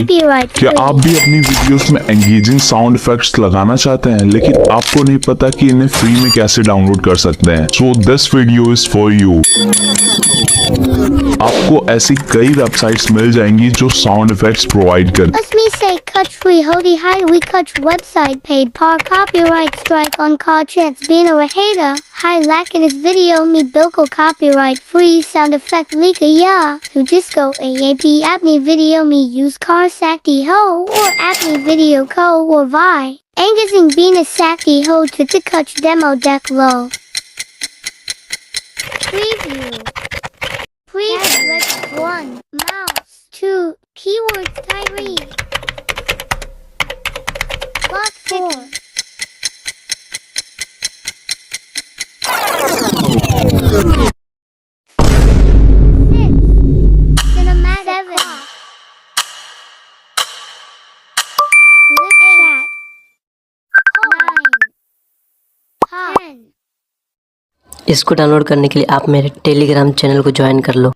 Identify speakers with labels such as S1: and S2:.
S1: क्या आप भी अपनी वीडियोस में एंगेजिंग साउंड इफेक्ट्स लगाना चाहते हैं लेकिन आपको नहीं पता कि इन्हें फ्री में कैसे डाउनलोड कर सकते हैं? So this video is for you. आपको ऐसी कई वेबसाइट्स मिल जाएंगी जो साउंड इफेक्ट्स प्रोवाइड कर।
S2: Let me say cut free hody hi we cut website paid par copyright strike on chance being a hater hi lack in his video me bilko copyright free sound effect leak yeah to disco aap apney video me use car sakti ho or apney video co or vi angazing being a sakti ho to cut demo deck low preview 1 mouse 2 keywords Tyree Block 4 Cinematic 7 Live chat 9 10
S3: इसको download करने के लिए आप मेरे Telegram channel को join कर लो।